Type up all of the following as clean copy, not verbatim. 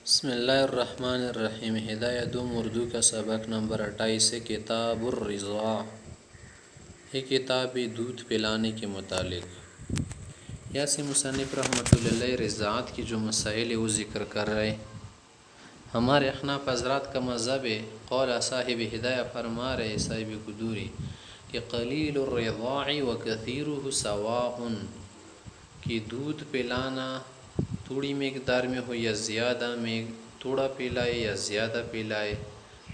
بسم اللہ الرحمن الرحیم۔ ہدایہ دوم اردو کا سبق نمبر 28 ہے کتاب الرضاع۔ یہ کتاب دودھ پلانے کے متعلق یا سے مصنف رحمۃ اللہ علیہ رضاعت کی جو مسائل ہے وہ ذکر کر رہے ہیں۔ ہمارے احناف حضرات کا مذہب ہے، قول صاحب ہدایہ فرما رہے صاحب قدوری کہ قلیل الرضاع و کثیرہ سواء، کہ دودھ پلانا تھوڑی مقدار میں ہو یا زیادہ میں، تھوڑا پلائے یا زیادہ پلائے،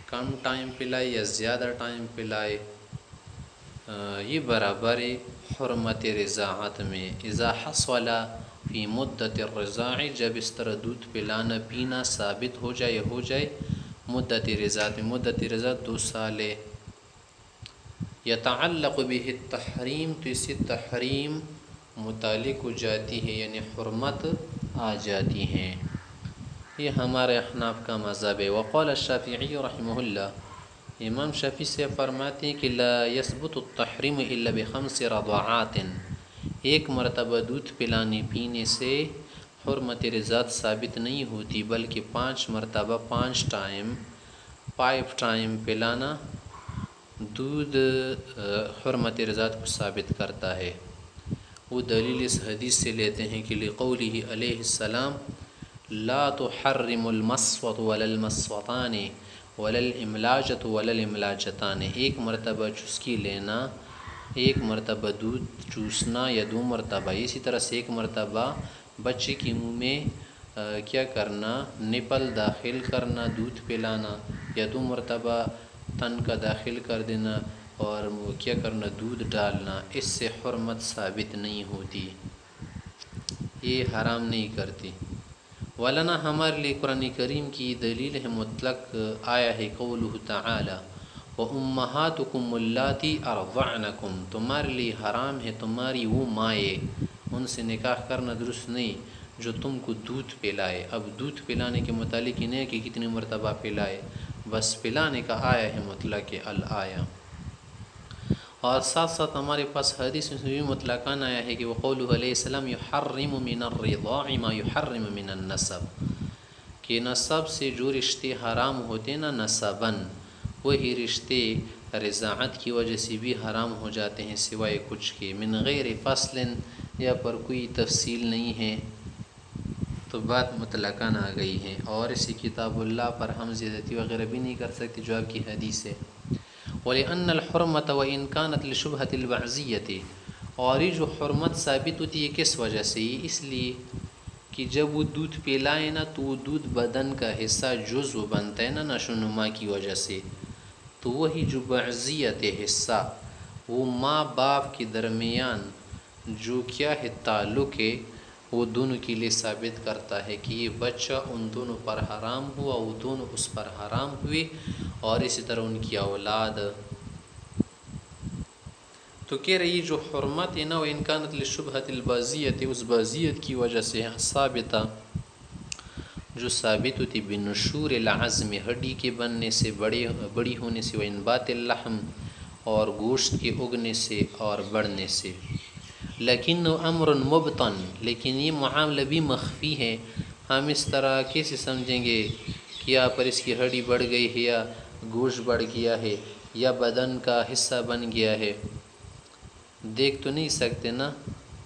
کم ٹائم پلائے یا زیادہ ٹائم پلائے، یہ برابر حرمت رضاعت میں۔ اذا حصل فی مدت الرضاع، جب اس طرح دودھ پلانا پینا ثابت ہو جائے مدت رضاعت میں، مدت رضاعت 2 سال ہے۔ یتعلق به التحریم، تو اس سے تحریم متعلق ہو جاتی ہے، یعنی حرمت آ جاتی ہیں۔ یہ ہمارے احناف کا مذہب ہے۔ وقال الشافعی رحمہ اللہ، امام شافعی سے فرماتے ہیں کہ لا یثبت التحریم الا بخمس رضاعات، ایک مرتبہ دودھ پلانے پینے سے حرمت رضاعت ثابت نہیں ہوتی، بلکہ 5 مرتبہ 5 ٹائم پلانا دودھ حرمت رضاعت کو ثابت کرتا ہے۔ وہ دلیل اس حدیث سے لیتے ہیں کہ لقولہ علیہ السلام لا تحرم المسوۃ ولا المسوطان ولا الاملاجۃ ولا الاملاجتان، ایک مرتبہ چسکی لینا، ایک مرتبہ دودھ چوسنا یا 2 مرتبہ، اسی طرح سے ایک مرتبہ بچے کے منہ میں کیا کرنا، نپل داخل کرنا، دودھ پلانا، یا 2 مرتبہ تن کا داخل کر دینا اور کیا کرنا، دودھ ڈالنا، اس سے حرمت ثابت نہیں ہوتی، یہ حرام نہیں کرتی۔ ولنا، ہمارے لیے قرآن کریم کی دلیل ہے مطلق آیا ہے قولہ تعالی وَأُمَّهَاتُكُمُ اللَّاتِي أَرْضَعْنَكُمْ، تمہارے لیے حرام ہے تمہاری وہ مائیں، ان سے نکاح کرنا درست نہیں جو تم کو دودھ پلائے۔ اب دودھ پلانے کے متعلق ہی نہیں کہ کتنی مرتبہ پلائے، بس پلانے کا آیا ہے مطلق الآیہ۔ اور ساتھ ساتھ ہمارے پاس حدیث میں بھی مطلقاً آیا ہے کہ وقولہ علیہ السلام یحرم من الرضاع ما یحرم من النسب، کہ نسب سے جو رشتے حرام ہوتے نا نسباً، وہی رشتے رضاعت کی وجہ سے بھی حرام ہو جاتے ہیں سوائے کچھ کے، من غیر فصل، یا پر کوئی تفصیل نہیں ہے، تو بات مطلقاً آ گئی ہے۔ اور اسی کتاب اللہ پر ہم زیادتی وغیرہ بھی نہیں کر سکتے جو آپ کی حدیث ہے۔ وَلِأَنَّ الْحُرْمَةَ وَإِنْ كَانَتْ لِشُبْهَةِ الْبَعْضِيَّةِ، اور یہ جو حرمت ثابت ہوتی ہے کس وجہ سے، اس لیے کہ جب وہ دودھ پلائے نا تو وہ دودھ بدن کا حصہ جزو بنتا ہے نا نشو و نما کی وجہ سے، تو وہی جو بعضیت حصہ وہ ماں باپ کے درمیان جو کیا ہے تعلق ہے، وہ دونوں کے لیے ثابت کرتا ہے کہ یہ بچہ ان دونوں پر حرام ہوا، وہ دونوں اس پر حرام ہوئے، اور اسی طرح ان کی اولاد۔ تو کہہ رہی جو حرمت ہے نا وہ انکانت لشبہت البازیت، اس بازیت کی وجہ سے ثابتہ، جو ثابت ہوتی بنشور العظم، ہڈی کے بننے سے، بڑی ہونے سے، وانبات اللحم، اور گوشت کے اگنے سے اور بڑھنے سے۔ لیکن امر مبطن، لیکن یہ معاملہ بھی مخفی ہے، ہم اس طرح کیسے سمجھیں گے کہ یہاں پر اس کی ہڈی بڑھ گئی ہے یا گوشت بڑھ گیا ہے یا بدن کا حصہ بن گیا ہے، دیکھ تو نہیں سکتے نا۔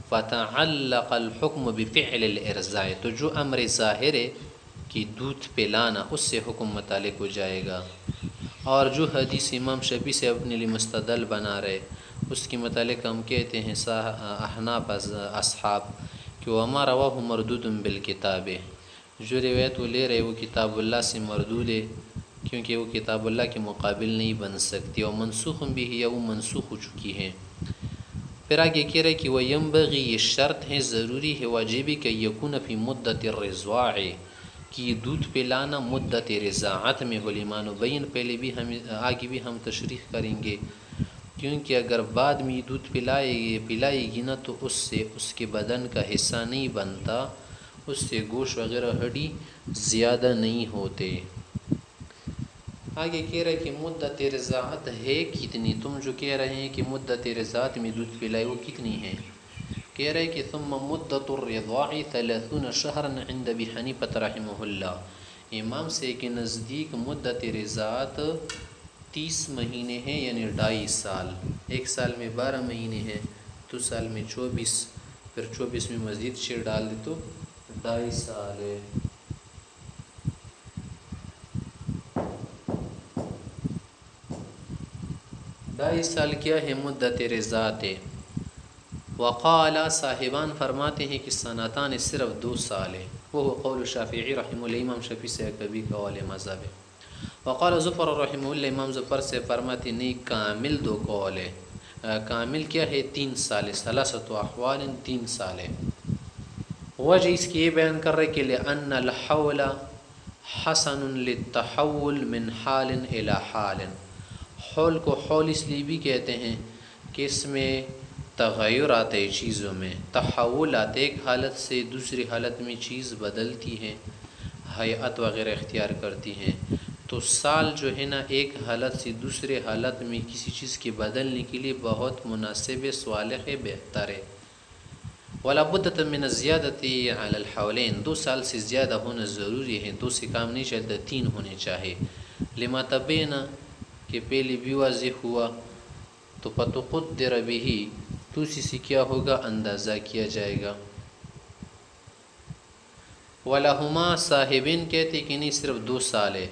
فَتَعَلَّقَ الْحُكْمُ بِفِعْلِ الْإِرْضَاعِ، تو جو امر ظاہر ہے کہ دودھ پلانا، اس سے حکم متعلق ہو جائے گا۔ اور جو حدیث امام شافعی سے اپنے لیے مستدل بنا رہے، اس کے متعلق ہم کہتے ہیں احناف اصحاب کہ وَمَا رَوَاهُ مَرْدُودٌ بِالْكِتَابِ، جو روایت وہ لے رہے وہ کتاب اللہ سے مردود ہے، کیونکہ وہ کتاب اللہ کے مقابل نہیں بن سکتی، اور منسوخ بھی ہے یا وہ منسوخ ہو چکی ہے۔ پھر آگے کہہ رہے کہ وَيَنبَغِي، یہ شرط ہے، ضروری ہے، واجبی کہ یکون فی مدت الرضاع، کہ یہ دودھ پلانا مدت رضاعت میں ہو، لِمَا نُبَيِّن، پہلے بھی آگے بھی ہم تشریح کریں گے، کیونکہ اگر بعد میں دودھ پلائے گی نا تو اس سے اس کے بدن کا حصہ نہیں بنتا، اس سے گوشت وغیرہ ہڈی زیادہ نہیں ہوتے۔ آگے کہہ رہے کہ مدت رضاعت ہے کتنی، تم جو کہہ رہے ہیں کہ مدت رضاعت میں دودھ پلائے وہ کتنی ہے، کہہ رہے کہ ثم مدت الرضاع 30 شہرا عند ابی حنیفہ رحمہ اللہ، امام سے کے نزدیک مدت رضاعت 30 مہینے ہیں، یعنی 2.5 سال. ایک سال میں 12 مہینے ہیں، 2 سال میں 24، پھر 24 میں مزید 6 ڈال دے تو 2.5 سال ہے. ڈھائی سال کیا ہے مدت رضاعت ہے. وقال صاحبان فرماتے ہیں کہ سنتان صرف 2 سال ہے. وہ قول شافعی رحمہ اللہ، امام شافعی سے کبھی قول مذہب ہے. وقال ظفر رحمہ اللہ، امام ظفر سے فرماتے نہیں کامل 2 قول ہے. کامل کیا ہے؟ 3 سال ہے. ثلاثۃ احوال 3 سال ہے. وجہ اس کی یہ بیان کر رہے کہ لأن الحول حسن للتحول من حال الى حال. حول کو حول اس لیے بھی کہتے ہیں کہ اس میں تغیر آتے ہیں چیزوں میں، تحول آتے ایک حالت سے دوسری حالت میں چیز بدلتی ہے، ہیئت وغیرہ اختیار کرتی ہیں. تو سال جو ہے نا ایک حالت سے دوسرے حالت میں کسی چیز کے بدلنے کے لیے بہت مناسب صالح ہے، بہتر ہے. ولا بدۃ من الزیادۃ علی الحولین، 2 سال سے زیادہ ہونا ضروری ہے، 2 سے کام نہیں چلتا، 3 ہونے چاہیے. لما تبینا کہ پہلے بھی واضح ہوا تو فتقدر به، تو اسی سے کیا ہوگا؟ اندازہ کیا جائے گا. ولہما صاحبین کہتے کہ نہیں صرف 2 سال ہے.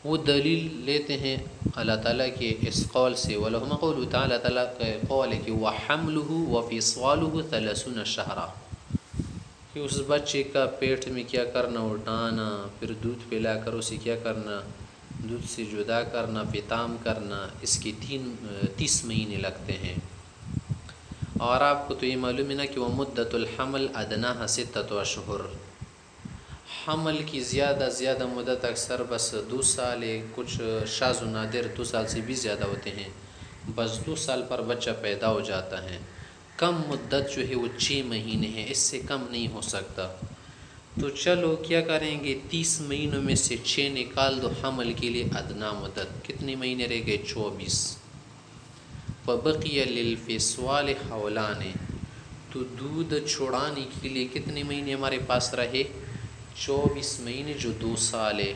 وہ دلیل لیتے ہیں اللہ تعالیٰ کے اس قول سے. ولہما قول تعالیٰ، تعالیٰ کا قول ہے کہ وحملہ وفصالہ 30 شہرا، کہ اس بچے کا پیٹ میں کیا کرنا؟ اٹھانا، پھر دودھ پلا کر اسے کیا کرنا؟ دودھ سے جدا کرنا، فطام کرنا، اس کے 30 مہینے لگتے ہیں. اور آپ کو تو یہ معلوم ہے نا کہ وہ مدت الحمل ادناها 6 اشہر، حمل کی زیادہ مدت اکثر بس 2 سال ہے. کچھ شاذ و نادر 2 سال سے بھی زیادہ ہوتے ہیں. بس 2 سال پر بچہ پیدا ہو جاتا ہے. کم مدت جو ہے وہ 6 مہینے ہے، اس سے کم نہیں ہو سکتا. تو چلو کیا کریں گے، 30 مہینوں میں سے 6 نکال دو حمل کے لیے ادنا مدت. کتنے مہینے رہ گئے؟ 24. فبقی للفصال حولان، تو دودھ چھڑانے کے لیے کتنے مہینے ہمارے پاس رہے؟ 24 مہینے، جو 2 سال ہے.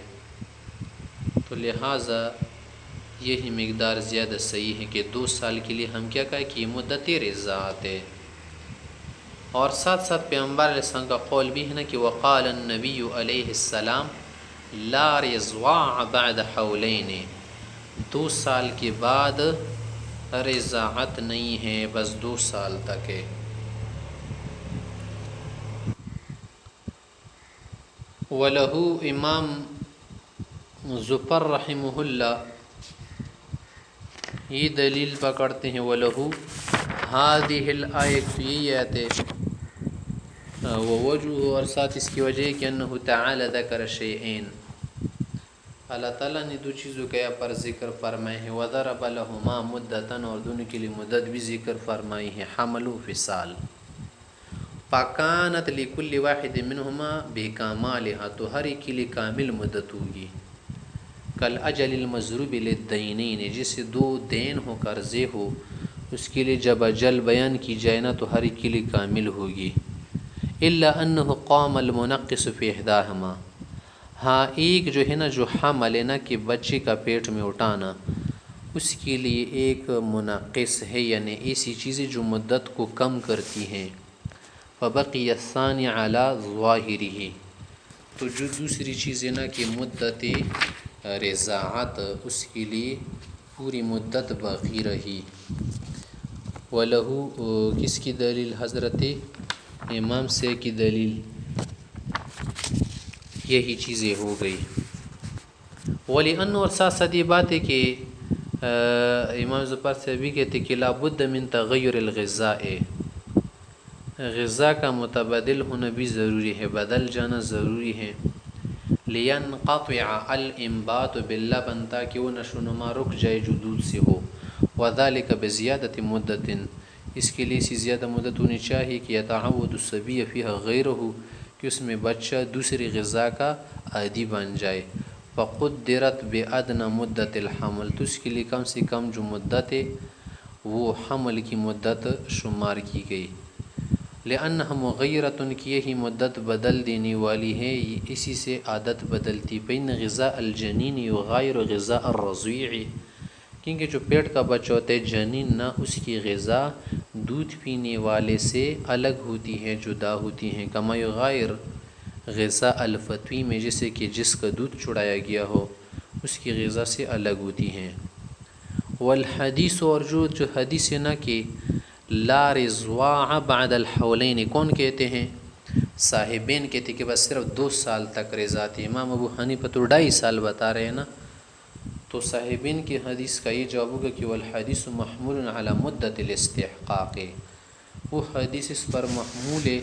تو لہٰذا یہی مقدار زیادہ صحیح ہے کہ 2 سال کے لیے ہم کیا کہیں کہ مدت رضاعت ہے. اور ساتھ ساتھ پیغمبر علیہ السلام کا قول بھی ہے نا کہ وقال النبی علیہ السلام لا رضاع بعد حولین، 2 سال کے بعد رضاعت نہیں ہے، بس 2 سال تک ہے. وَلَهُ، امام ظفر رحمہ اللہ یہ دلیل پکڑتے ہیں. وَلَهُ هذه الآیت، تو یہی آیت ہے. ووجہ، اور ساتھ اس کی وجہ ہے کہ انہ تعالی ذکر شیئین، اللہ تعالیٰ نے 2 چیزوں کا یہاں پر ذکر فرمائے ہیں. وَضَرَبَ لَهُمَا مُدَّةً، اور دونوں کے لیے مدت بھی ذکر فرمائی ہے. حمل و فصال. فَكَانَتْ لِكُلِّ وَاحِدٍ مِّنْهُمَا بِكَمَالِهَا، تو ہر ایک کے لیے کامل مدت ہوگی. کالأجل المضروب للدینین، جسے 2 دین ہو، قرضے ہو، اس کے لیے جب اجل بیان کی جائے نا تو ہر ایک کے لیے کامل ہوگی. الا انہ قام المنقص فی احداہما، ہاں ایک جو ہے نا جو حمل ہے نا کہ بچے کا پیٹ میں اٹھانا، اس کے لیے ایک منقص ہے، یعنی ایسی چیزیں جو مدت کو کم کرتی ہیں. فبقی الثانی علی ظواہرہ، تو جو دوسری چیز ہے نا کہ مدت رضاعت، اس کے لیے پوری مدت باقی رہی. وَلَهُ، کس کی دلیل؟ حضرت امام سے کی دلیل یہی چیزیں ہو گئی. وَلِأَنَّ، اور ساتھ ساتھ یہ بات ہے کہ امام ظفر سے بھی کہتے کہ لابد من تغیر الغذاء، غذا کا متبادل ہونا بھی ضروری ہے، بدل جانا ضروری ہے. لِيَنْقَطِعَ الْإِنْبَاتُ بِاللَّبَنِ، تاکہ وہ نشو و نما رک جائے جو دودھ سے ہو. وَذَلِكَ بِزِيَادَةِ مُدَّةٍ، اس کے لیے اسی زیادہ مدت ہونی چاہیے کہ يَتَعَوَّدُ الصَّبِيَّ فِيهَا غَيْرَهُ، کہ اس میں بچہ دوسری غذا کا عادی بن جائے. فَقُدِّرَتْ بِأَدْنَى مُدَّةِ الْحَمْلِ، تو اس کے لیے کم سے کم جو مدت ہے وہ حمل کی مدت شمار کی گئی. لأنها مغیرۃ کی یہی مدت بدل دینے والی ہے، اسی سے عادت بدلتی، بین غذاء الجنین یغایر غذاء الرضیع، کیونکہ جو پیٹ کا بچہ ہوتا ہے جنین نہ، اس کی غذا دودھ پینے والے سے الگ ہوتی ہے، جدا ہوتی ہیں، کما یغایر غذاء الفطوی میں، جیسے کہ جس کا دودھ چڑھایا گیا ہو اس کی غذا سے الگ ہوتی ہیں۔ والحدیث، اور جو حدیث ہے نا کہ لا رضواع بعد الحولین، کون کہتے ہیں؟ صاحبین کہتے کہ بس صرف 2 سال تک رضا تھی۔ امام ابو حنیفہ تو 2.5 سال بتا رہے ہیں نا، تو صاحبین کی حدیث کا یہ جواب ہوگا کہ والحدیث محمول علی مدت الاستحقاق، وہ حدیث اس پر محمول ہے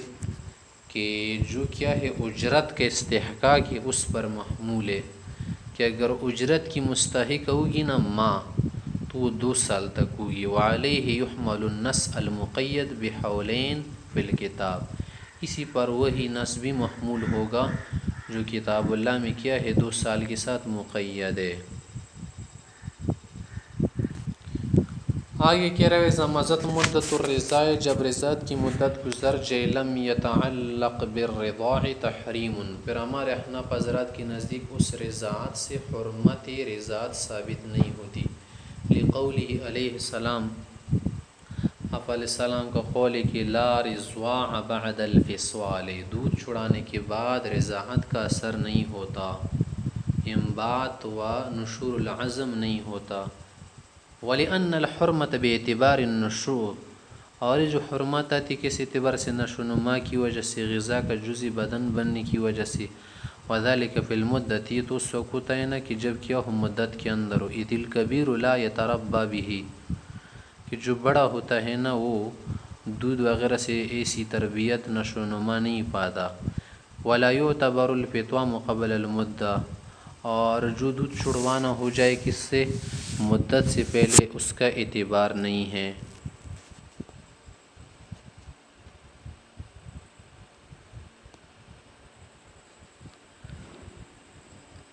کہ جو کیا ہے اجرت کے استحقاق ہے، اس پر محمول ہے کہ اگر اجرت کی مستحق ہوگی نا ماں تو وہ 2 سال تک ہوگی۔ وعلیہ یحمل النص المقید بحولین فی الکتاب، اسی پر وہی نص بھی محمول ہوگا جو کتاب اللہ میں کیا ہے 2 سال کے ساتھ مقید ہے۔ آگے کہہ رہے ہیں مضت مدت الرضاع، جب رضاعت کی مدت گزر جائے، لم یتعلق بالرضاع تحریم، پھر ہمارے احناف حضرات کے نزدیک اس رضاعت سے حرمت رضاعت ثابت نہیں ہوتی، لقولہ علیہ السلام، آپ علیہ السلام کا قول ہے کہ لا رضواع بعد الفصال، دودھ چھڑانے کے بعد رضاعت کا اثر نہیں ہوتا، انبات و نشور العظم نہیں ہوتا۔ وَلِأَنَّ الْحُرْمَةَ بِاعْتِبَارِ النُّشُوءِ، اور یہ جو حرمت آتی کس اعتبار سے؟ نشو و نما کی وجہ سے، غذا کا جزء بدن بننے کی وجہ سے، وَذَلِكَ فِي الْمُدَّةِ، یہ تو اس وقت ہوتا ہے نا کہ جب کیا ہو مدت کے اندر ہو، اِذِ الْكَبِيرُ لَا يَتَرَبَّى بِهِ، کہ جو بڑا ہوتا ہے نا وہ دودھ وغیرہ سے ایسی تربیت نشو و نما نہیں پاتا۔ وَلَا يُعْتَبَرُ الْفِطَامُ قَبْلَ الْمُدَّةِ، اور جو دودھ چھڑوانا ہو جائے کس سے؟ مدت سے پہلے، اس کا اعتبار نہیں ہے۔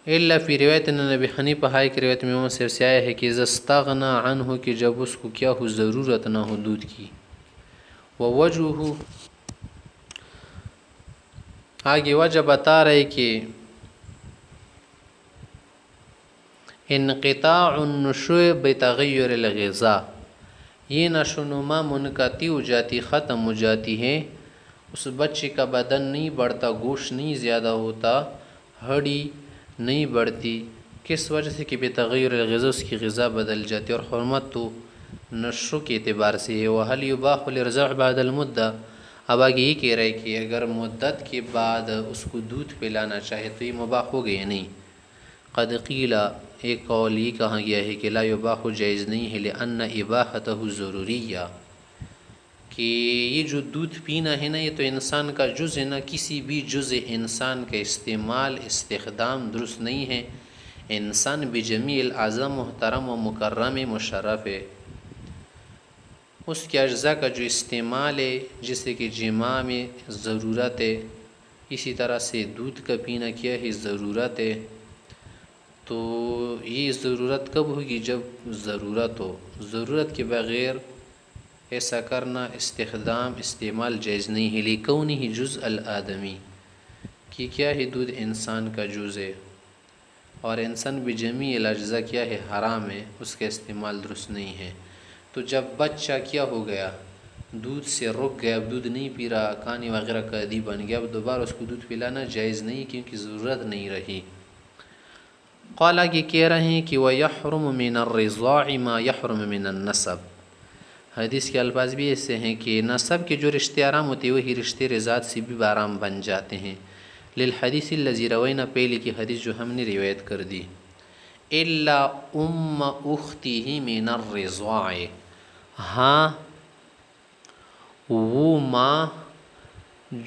الا فی روایت نبی حنیفہ ہائی کی روایت میں محمد سے آیا ہے کہ اذا استغنى عنہ، کہ جب اس کو کیا ہو ضرورت نہ ہو دودھ کی۔ ووجہ، آگے وجہ بتا رہے کہ انقطاع النشوء بتغیر الغذاء، یہ نشو و نما منقطع ہو جاتی، ختم ہو جاتی ہے، اس بچے کا بدن نہیں بڑھتا، گوشت نہیں زیادہ ہوتا، ہڈی نہیں بڑھتی، کس وجہ سے؟ کہ بتغیر الغذاء، اس کی غذا بدل جاتی، اور حرمت تو نشو کے اعتبار سے ہے۔ وَهَلْ يُبَاحُ الْإِرْضَاعُ بَعْدَ الْمُدَّةِ، اب آگے یہ کہہ رہے کہ اگر مدت کے بعد اس کو دودھ پلانا چاہے تو یہ مباح ہو گیا نہیں۔ قد قیل، ایک قول یہ کہا گیا ہے کہ لا یباح، جائز نہیں ہے، لأن اباحتہ ضروریہ، کہ یہ جو دودھ پینا ہے نا یہ تو انسان کا جز ہے نا، کسی بھی جز انسان کا استعمال استخدام درست نہیں ہے، انسان بجمیع الاعضاء محترم و مکرم مشرف ہے، اس کے اجزاء کا جو استعمال ہے جیسے کہ جماع میں ضرورت ہے، اسی طرح سے دودھ کا پینا کیا ہے ضرورت ہے، تو یہ ضرورت کب ہوگی؟ جب ضرورت ہو، ضرورت کے بغیر ایسا کرنا استخدام استعمال جائز نہیں ہے، لکونہ جزء الآدمی، کہ کیا ہے دودھ انسان کا جز ہے، اور انسان بجمیع الاجزاء کیا ہے حرام ہے، اس کا استعمال درست نہیں ہے۔ تو جب بچہ کیا ہو گیا دودھ سے رک گیا، اب دودھ نہیں پی رہا، کھانے وغیرہ کا عادی بن گیا، اب دوبارہ اس کو دودھ پلانا جائز نہیں کیونکہ ضرورت نہیں رہی۔ قال آگے کہہ رہے ہیں کہ وَيَحْرُمُ مِنَ الرِّضَاعِ مَا يَحْرُمُ مِنَ النَّسَبِ، حدیث کے الفاظ بھی ایسے ہیں کہ نسب کے جو رشتے حرام ہوتے ہیں وہی رشتے رضاعت سے بھی حرام بن جاتے ہیں۔ للحدیث الذی روینا، پہلے کی حدیث جو ہم نے روایت کر دی، الا ام اختہ من الرضاع، ہاں وہ ماں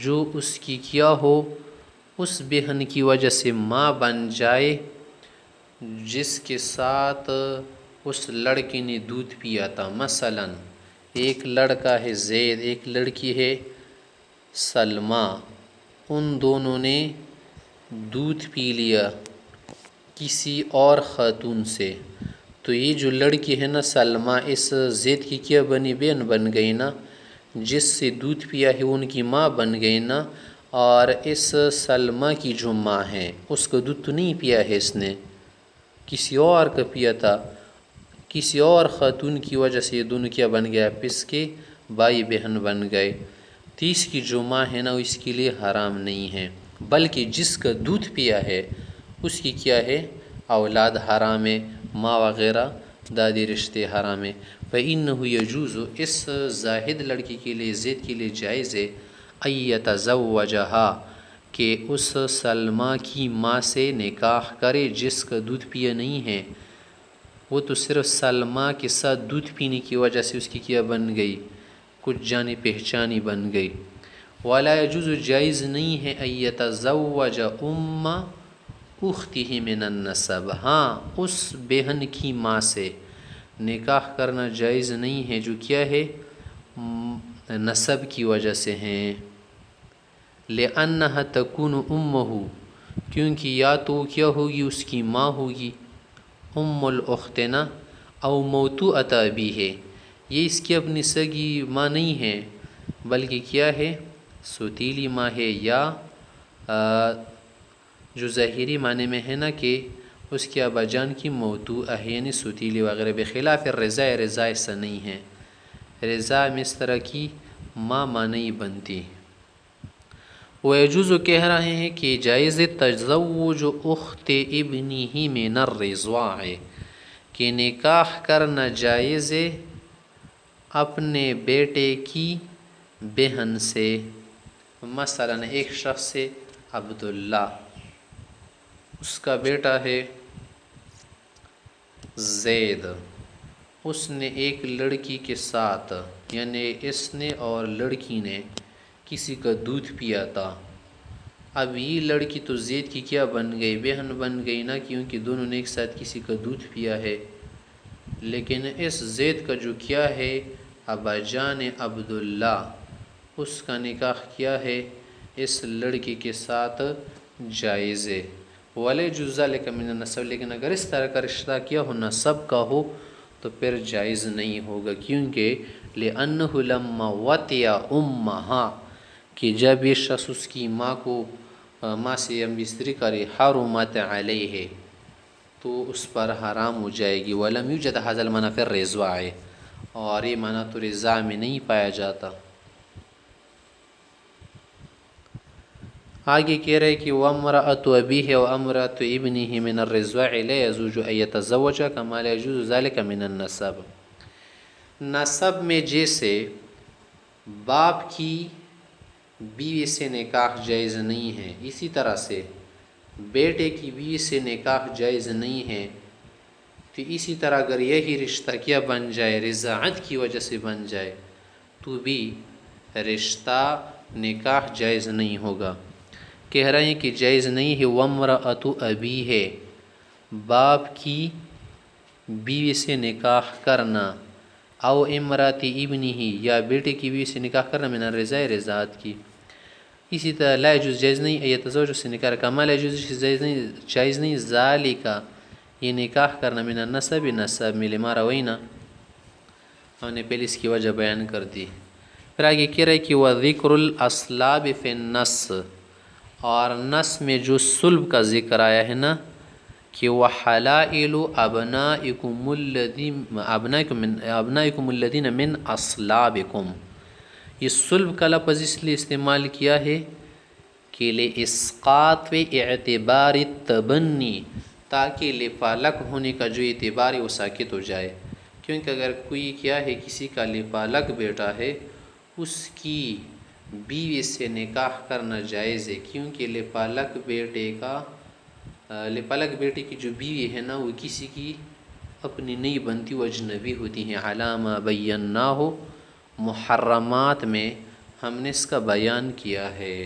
جو اس کی کیا ہو اس بہن کی وجہ سے ماں بن جائے جس کے ساتھ اس لڑکی نے دودھ پیا تھا، مثلا ایک لڑکا ہے زید، ایک لڑکی ہے سلمہ، ان دونوں نے دودھ پی لیا کسی اور خاتون سے، تو یہ جو لڑکی ہے نا سلمہ، اس زید کی کیا بنی؟ بہن بن گئی نا، جس سے دودھ پیا ہے ان کی ماں بن گئی نا، اور اس سلمہ کی جو ماں ہے اس کا دودھ تو نہیں پیا ہے اس نے، کسی اور کا پیا تھا، کسی اور خاتون کی وجہ سے یہ دونوں کیا بن گیا، پس کے بھائی بہن بن گئے۔ تو اس کی جو ماں ہے نا اس کے لیے حرام نہیں ہے، بلکہ جس کا دودھ پیا ہے اس کی کیا ہے، اولاد حرام ہے، ماں وغیرہ دادی رشتے حرام ہے۔ فإنه يجوز، اس زاہد لڑکی کے لیے، زید کے لیے جائز ہے، أن يتزوجها، کہ اس سلمہ کی ماں سے نکاح کرے جس کا دودھ پیا نہیں ہے، وہ تو صرف سلمہ کے ساتھ دودھ پینے کی وجہ سے اس کی کیا بن گئی، کچھ جانی پہچانی بن گئی۔ ولا يجوز، جائز نہیں ہے، أن يتزوج أم أخته من النسب، ہاں اس بہن کی ماں سے نکاح کرنا جائز نہیں ہے جو کیا ہے، نسب کی وجہ سے ہیں۔ لأنها تكون أمه، کیونکہ یا تو کیا ہوگی اس کی ماں ہوگی، ام الاختنا، او موتوءۃ ابیہ، یہ اس کی اپنی سگی ماں نہیں ہے بلکہ کیا ہے، سوتیلی ماں ہے، یا جو ظاہری معنی میں ہے نا کہ اس کے ابا جان کی موتوءہ ہے، یعنی سوتیلی وغیرہ، بخلاف رضا، رضا ایسا نہیں ہے، رضا میں اس طرح کی ماں نہیں بنتی۔ ويجوز، کہہ رہے ہیں کہ جائز تزوج اخت ابنہ من الرضاع، کہ نکاح کرنا جائز ہے اپنے بیٹے کی بہن سے۔ مثلا ایک شخص سے عبداللہ، اس کا بیٹا ہے زید، اس نے ایک لڑکی کے ساتھ، یعنی اس نے اور لڑکی نے کسی کا دودھ پیا تھا، اب یہ لڑکی تو زید کی کیا بن گئی، بہن بن گئی نا، کیونکہ دونوں نے ایک ساتھ کسی کا دودھ پیا ہے، لیکن اس زید کا جو کیا ہے ابا جان عبداللہ، اس کا نکاح کیا ہے اس لڑکی کے ساتھ جائز ہے۔ وَلَا يَجُوزُ ذَلِكَ مِنَ النَّسَبِ، لیکن اگر اس طرح کا رشتہ کیا ہو نسب کا ہو تو پھر جائز نہیں ہوگا، کیونکہ لِأَنَّهُ لَمَّا وَطِئَ أُمَّهَا، کہ جب یہ شخص اس کی ماں کو، ماں سے ہم بستری کرے، حرمت علیہ، تو اس پر حرام ہو جائے گی۔ وَلَمْ يُوجَدْ هَذَا الْمَنْعُ فِي الرِّضَاعِ، اور یہ معنی تو رضاع میں نہیں پایا جاتا۔ آگے کہہ رہے کہ وَامْرَأَةُ أَبِيهِ وَامْرَأَةُ ابْنِهِ مِنَ الرِّضَاعِ لَا يَجُوزُ أَن يَتَزَوَّجَا كَمَا لَا يَجُوزُ ذَلِكَ مِنَ النَّسَبِ، نسب میں جیسے باپ کی بیوی سے نکاح جائز نہیں ہے، اسی طرح سے بیٹے کی بیوی سے نکاح جائز نہیں ہے، تو اسی طرح اگر یہی رشتہ کیا بن جائے، رضاعت کی وجہ سے بن جائے، تو بھی رشتہ نکاح جائز نہیں ہوگا۔ کہہ رہے ہیں کہ جائز نہیں ہے وَامْرَأَةُ أَبِيهِ، باپ کی بیوی سے نکاح کرنا، او امرات ابنہ، یا بیٹے کی بیوی سے نکاح کرنا، من الرضاع، رضاعت کی۔ اسی طرح لا يجوز، جائز نہیں، ایتزوج، سے نکاح کما لا يجوز، جائز نہیں ذالک، یہ نکاح کرنا، من النسب، نسب میں، لما روینا، ہم نے پہلے اس کی وجہ بیان کر دی۔ پھر آگے کہہ رہے کہ وذکر الاصلاب فی النص، اور نص میں جو صلب کا ذکر آیا ہے نا، کہ وحلائل ابنائکم الذین من اصلابکم، یہ صلب کا لفظ اس لیے استعمال کیا ہے کہ لاسقاط اعتبار التبنی، تاکہ لپالک ہونے کا جو اعتبار ہے وہ ساکت ہو جائے، کیونکہ اگر کوئی کیا ہے کسی کا لپالک بیٹا ہے، اس کی بیوی سے نکاح کرنا جائز ہے، کیونکہ لپالک بیٹے کی جو بیوی ہے نا وہ کسی کی اپنی نہیں بنتی، وہ اجنبی ہوتی ہیں، علامہ بیناہ محرمات میں ہم نے اس کا بیان کیا ہے۔